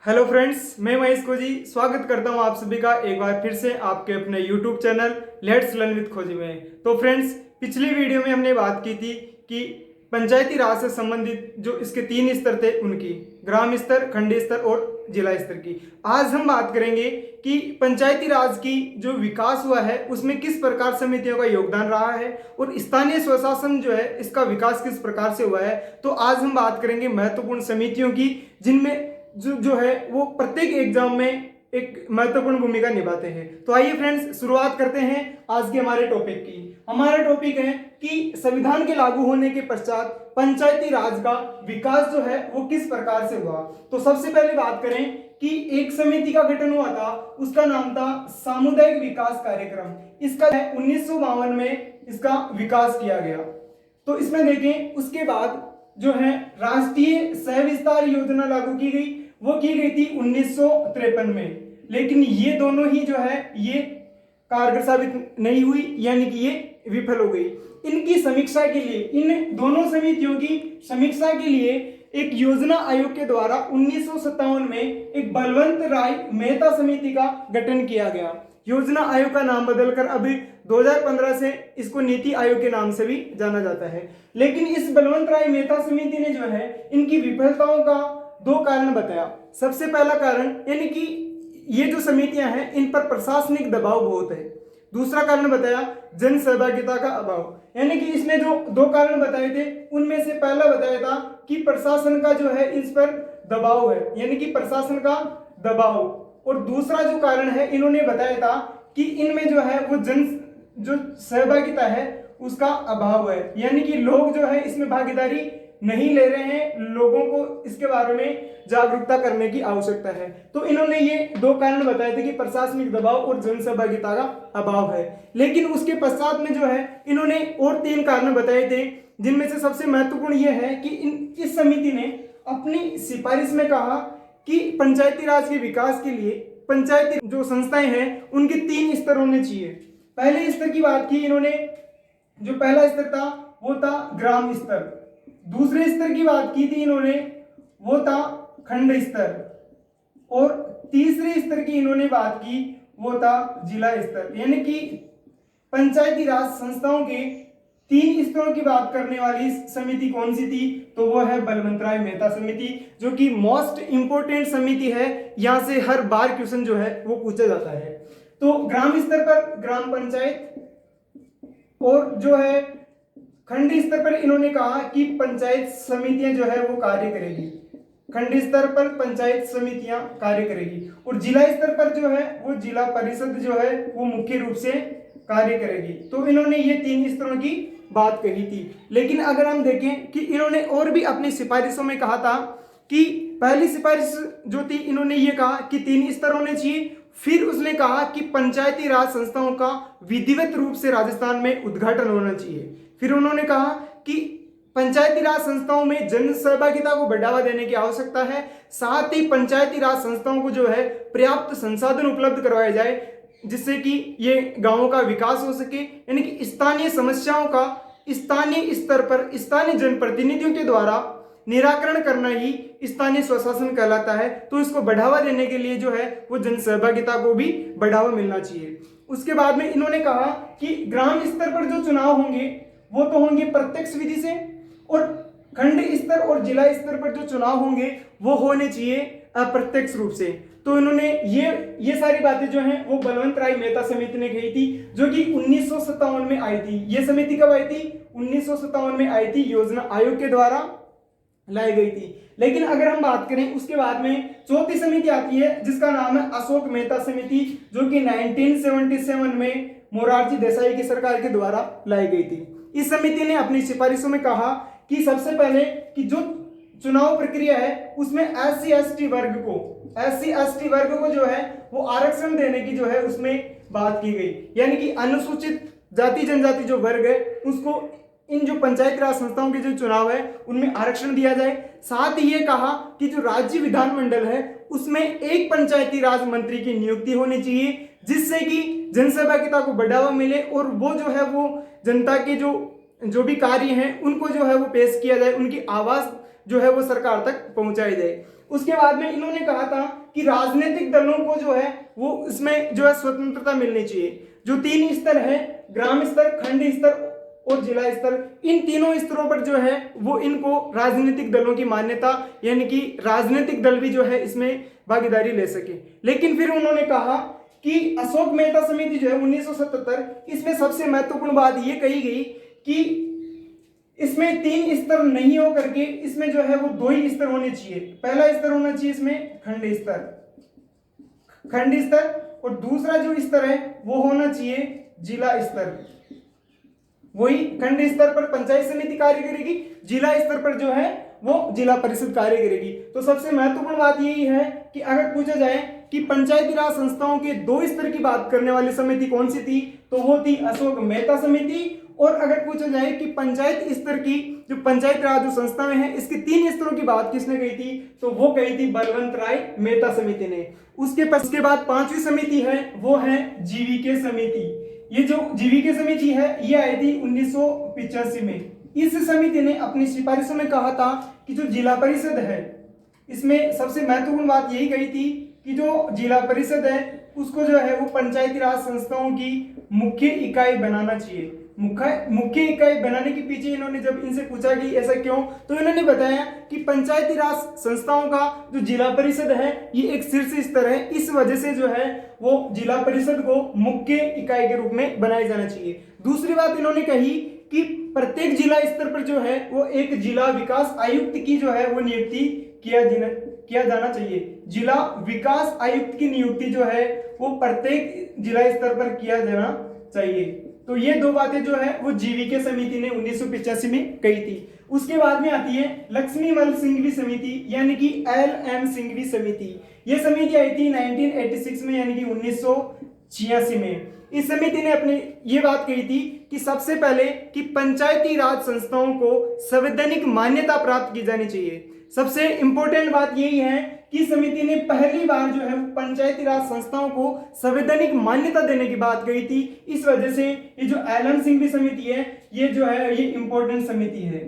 Hello friends, मैं महेश खोजी स्वागत करता हूं आप सभी का एक बार फिर से आपके अपने YouTube channel let's learn with खोजी में। तो फ्रेंड्स, पिछली वीडियो में हमने बात की थी कि पंचायती राज से संबंधित जो इसके 3 स्तर थे उनकी, ग्राम स्तर, खंड स्तर और जिला स्तर की। आज हम बात करेंगे कि पंचायती राज की जो विकास हुआ है उसमें किस प्रकार समितियों का योगदान रहा है और स्थानीय स्वशासन जो है इसका विकास किस प्रकार से हुआ है। तो आज हम बात करेंगे महत्वपूर्ण समितियों की, जिनमें जो है वो प्रत्येक एग्जाम में एक महत्वपूर्ण भूमिका निभाते हैं। तो आइए फ्रेंड्स, शुरुआत करते हैं आज के हमारे टॉपिक की। हमारा टॉपिक है कि संविधान के लागू होने के पश्चात पंचायती राज का विकास जो है वो किस प्रकार से हुआ। तो सबसे पहले बात करें कि एक समिति का गठन हुआ था, उसका नाम था सामुदायिक विकास कार्यक्रम। इसका 1952 में इसका विकास किया गया। तो इसमें देखें, उसके बाद जो है राष्ट्रीय सहविस्तार योजना लागू की गई, वो की गई थी 1953 में। लेकिन ये दोनों ही जो है ये कारगर साबित नहीं हुई, यानी कि ये विफल हो गई। इनकी समीक्षा के लिए, इन दोनों समितियों की समीक्षा के लिए एक योजना आयोग के द्वारा 1957 में एक बलवंत राय मेहता समिति का गठन किया गया। योजना आयोग का नाम बदलकर अभी 2015 से इसको नीति आयोग के नाम से भी जाना जाता है। लेकिन इस बलवंत राय मेहता समिति ने जो है इनकी विफलताओं का 2 कारण बताया। सबसे पहला कारण, यानी कि ये जो समितियां हैं इन पर प्रशासनिक दबाव बहुत है। दूसरा कारण बताया जन सहभागिता का अभाव, यानी कि इसने जो 2 कारण बताए थे उनमें से पहला बताया था कि प्रशासन का जो है इस पर दबाव है, यानी कि प्रशासन का दबाव। और दूसरा जो कारण है इन्होंने बताया था कि इनमें जो है वो जो सहभागिता है उसका अभाव है, यानी कि लोग जो है इसमें भागीदारी नहीं ले रहे हैं, लोगों को इसके बारे में जागरूकता करने की आवश्यकता है। तो इन्होंने ये 2 कारण बताए थे कि प्रशासनिक दबाव और जन सहभागिता का अभाव है। लेकिन उसके पश्चात में जो है इन्होंने और 3 कारण बताए थे, जिनमें से सबसे महत्वपूर्ण यह है कि इस समिति ने अपनी सिफारिश में कहा कि पंचायती राज के विकास के लिए पंचायती जो संस्थाएं हैं उनके 3 स्तर होने चाहिए। पहले स्तर की बात की इन्होंने, जो पहला स्तर था वो था ग्राम स्तर। दूसरे स्तर की बात की थी इन्होंने, वो था खंड स्तर। और तीसरे स्तर की इन्होंने बात की वो था जिला स्तर। यानी कि पंचायती राज संस्थाओं के 3 स्तरों की बात करने वाली समिति कौन सी थी, तो वो है बलवंत राय मेहता समिति, जो कि मोस्ट इंपोर्टेंट समिति है। यहां से हर बार क्वेश्चन जो है वो पूछा जाता है। तो ग्राम स्तर पर ग्राम पंचायत, और जो है खंड स्तर पर इन्होंने कहा कि पंचायत समितियां जो है वो कार्य करेगी। खंड स्तर पर पंचायत समितियां कार्य करेगी। और जिला स्तर पर जो है वो जिला परिषद जो है वो मुख्य रूप से कार्य करेगी। तो इन्होंने ये 3 स्तरों की बात कही थी। लेकिन अगर हम देखें कि इन्होंने और भी अपनी सिफारिशों में कहा था कि पहली सिफारिश जो थी इन्होंने ये कहा कि 3 स्तर होने चाहिए। फिर उसने कहा कि पंचायती राज संस्थाओं का विधिवत रूप से राजस्थान में उद्घाटन होना चाहिए। फिर उन्होंने कहा कि पंचायती राज संस्थाओं में जन सहभागिता को बढ़ावा देने की आवश्यकता है। साथ ही पंचायती राज संस्थाओं को जो है पर्याप्त संसाधन उपलब्ध करवाए जाए, जिससे कि ये गांवों का विकास हो सके। यानी कि स्थानीय समस्याओं का स्थानीय स्तर पर स्थानीय जनप्रतिनिधियों के द्वारा निराकरण करना ही स्थानीय स्वशासन कहलाता है। तो इसको बढ़ावा देने के लिए जो है वो जन सहभागिता को भी बढ़ावा मिलना चाहिए। उसके बाद में इन्होंने कहा कि ग्राम स्तर पर जो चुनाव होंगे वो तो होंगे प्रत्यक्ष विधि से, और खंड स्तर और जिला स्तर पर जो चुनाव होंगे वो होने चाहिए अप्रत्यक्ष रूप से। तो इन्होंने ये सारी बातें जो हैं वो बलवंत राय मेहता समिति ने कही थी, जो कि 1957 में आई थी। ये समिति कब आई थी? 1957 में आई थी, योजना आयोग के द्वारा लाई गई थी। लेकिन अगर हम बात करें उसके बाद में चौथी समिति आती है जिसका नाम है अशोक मेहता समिति, जो कि 1977 में मोरारजी देसाई की सरकार के द्वारा लाई गई थी। इस समिति ने अपनी सिफारिशों में कहा कि सबसे पहले कि जो चुनाव प्रक्रिया है उसमें एससी एसटी वर्ग को जो है वो आरक्षण देने की जो है उसमें बात की गई। यानी कि अनुसूचित जाति जनजाति जो वर्ग है उसको इन जो पंचायत राज संस्थाओं के जो चुनाव है उनमें आरक्षण दिया जाए। साथ ही ये कहा कि जो राज्य विधानमंडल है उसमें एक पंचायती राज मंत्री की नियुक्ति होनी चाहिए, जिससे कि जनसहभागिता को बढ़ावा मिले और वो जो है वो जनता के जो भी कार्य हैं उनको जो है वो पेश किया जाए, उनकी आवाज जो है वो सरकार तक पहुंचाई जाए। उसके बाद में इन्होंने कहा था कि राजनीतिक दलों को जो है वो इसमें जो है स्वतंत्रता मिलनी चाहिए। जो 3 स्तर है, ग्राम स्तर, खंड स्तर और जिला स्तर, इन तीनों स्तरों पर जो है वो इनको राजनीतिक दलों की मान्यता, यानी कि राजनीतिक दल भी जो है इसमें भागीदारी ले सके। लेकिन फिर उन्होंने कहा कि अशोक मेहता समिति जो है 1977, इसमें सबसे महत्वपूर्ण बात ये कही गई कि इसमें 3 स्तर नहीं हो करके इसमें जो है वो 2 ही स्तर होने चाहिए। पहला स्तर होना चाहिए इसमें खंड स्तर, और दूसरा जो स्तर है वो होना चाहिए जिला स्तर। वही खंड स्तर पर पंचायत समिति कार्य करेगी, जिला स्तर पर जो है वो जिला परिषद कार्य करेगी। तो सबसे महत्वपूर्ण बात यही है कि अगर पूछा जाए कि पंचायती राज संस्थाओं के 2 स्तर की बात करने वाली समिति कौन सी थी, तो वो थी अशोक मेहता समिति। और अगर पूछा जाए कि पंचायत स्तर की जो पंचायत राज जो संस्थाएं हैं इसके 3 स्तरों की बात किसने कही थी, तो वो कही थी बलवंत राय मेहता समिति ने। उसके बाद 5वीं समिति है वो है जीवीके समिति। ये जो जीवीके समिति है ये आई थी 1985 में। इस समिति ने अपनी सिफारिशों में कहा था कि जो जिला परिषद है इसमें सबसे महत्वपूर्ण बात यही कही थी कि जो जिला परिषद है उसको जो है वो पंचायती राज संस्थाओं की मुख्य इकाई बनाना चाहिए। मुख्य इकाई बनाने के पीछे इन्होंने जब इनसे पूछा कि ऐसा क्यों, तो इन्होंने बताया कि पंचायती राज संस्थाओं का जो जिला परिषद है ये एक शीर्ष स्तर है, इस वजह से जो है वो जिला परिषद को मुख्य इकाई के रूप में बनाया जाना चाहिए। दूसरी बात इन्होंने कही कि प्रत्येक जिला स्तर पर जो है वो एक जिला विकास आयुक्त की जो है वो नियुक्ति किया जाना चाहिए। जिला विकास आयुक्त की नियुक्ति जो है वो प्रत्येक जिला स्तर पर किया जाना चाहिए। तो ये 2 बातें जो है वो जीवीके समिति ने 1985 में कही थी। उसके बाद में आती है लक्ष्मीमल सिंघवी समिति, यानी कि LM सिंघवी समिति। ये समिति आई थी 1986 में, यानी कि 1986 में। इस समिति ने अपनी ये बात कही थी कि सबसे पहले कि पंचायती राज संस्थाओं को संवैधानिक मान्यता प्राप्त की जानी चाहिए। सबसे इंपॉर्टेंट बात यही है कि समिति ने पहली बार जो है पंचायती राज संस्थाओं को संवैधानिक मान्यता देने की बात कही थी। इस वजह से ये जो LM सिंघवी समिति है ये जो है ये इंपॉर्टेंट समिति है।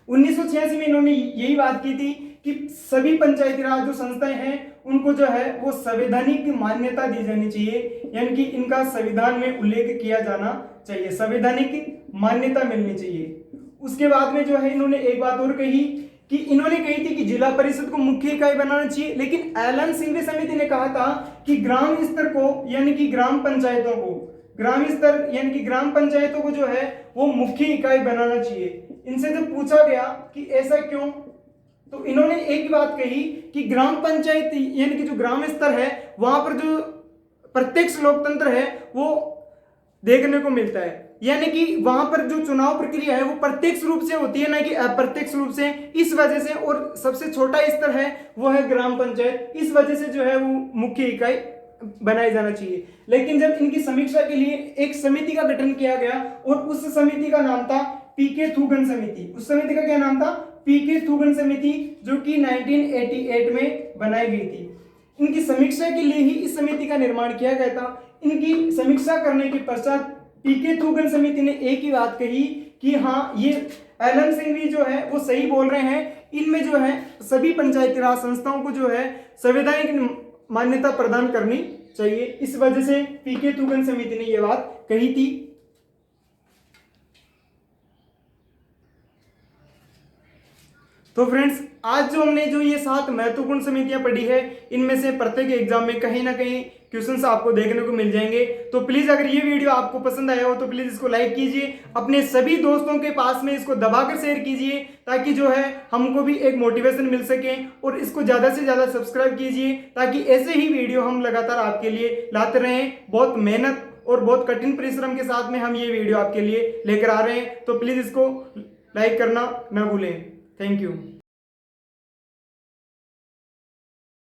1986 में इन्होंने यही बात की थी कि सभी पंचायती राज जो संस्थाएं हैं उनको जो है वो संवैधानिक मान्यता दी जानी चाहिए, यानी कि इनका संविधान में उल्लेख किया जाना चाहिए, संवैधानिक मान्यता मिलनी चाहिए। उसके बाद में जो है इन्होंने एक बात और कही कि इन्होंने कही थी कि जिला परिषद को मुख्य इकाई बनाना चाहिए, लेकिन LM सिंघवी समिति ने कहा था कि ग्राम स्तर को, यानी कि ग्राम पंचायतों को, ग्राम स्तर यानी कि ग्राम पंचायतों को जो है वो मुख्य इकाई बनाना चाहिए। इनसे जब पूछा गया कि ऐसा क्यों, तो इन्होंने एक ही बात कही कि ग्राम पंचायत यानी कि जो ग्राम स्तर है वहां पर जो प्रत्यक्ष लोकतंत्र है वो देखने को मिलता है, यानी कि वहां पर जो चुनाव प्रक्रिया है वो प्रत्यक्ष रूप से होती है ना कि अप्रत्यक्ष रूप से। इस वजह से, और सबसे छोटा स्तर है वो है ग्राम पंचायत, इस वजह से जो है वो मुख्य इकाई बनाई जाना चाहिए। लेकिन जब इनकी समीक्षा के लिए एक समिति का गठन किया गया और उस समिति का नाम था पीके थूगन समिति। उस समिति का क्या नाम था? पीके थूगन समिति, जो कि 1988 में बनाई गई थी। इनकी समीक्षा के लिए ही इस समिति का निर्माण किया गया था। इनकी समीक्षा करने के पश्चात पीके थूगन समिति ने एक ही बात कही कि हाँ, ये LM सिंघवी जो है वो सही बोल रहे हैं, इनमें जो है सभी पंचायती राज संस्थाओं को जो है संवैधानिक मान्यता प्रदान करनी चाहिए। इस वजह से पीके थूगन समिति ने यह बात कही थी। तो फ्रेंड्स, आज जो हमने जो ये 7 महत्वपूर्ण समितियां पढ़ी है, इनमें से प्रत्येक एग्जाम में कहीं ना कहीं क्वेश्चंस आपको देखने को मिल जाएंगे। तो प्लीज अगर ये वीडियो आपको पसंद आया हो तो प्लीज इसको लाइक कीजिए, अपने सभी दोस्तों के पास में इसको दबाकर शेयर कीजिए, ताकि जो है हमको भी एक मोटिवेशन मिल सके। और इसको ज्यादा से ज्यादा सब्सक्राइब कीजिए, ताकि ऐसे ही वीडियो हम लगातार आपके लिए लाते रहें। बहुत मेहनत और बहुत कठिन परिश्रम के साथ में हम ये वीडियो आपके लिए लेकर आ रहे हैं। तो प्लीज इसको लाइक करना ना भूलें। Thank you.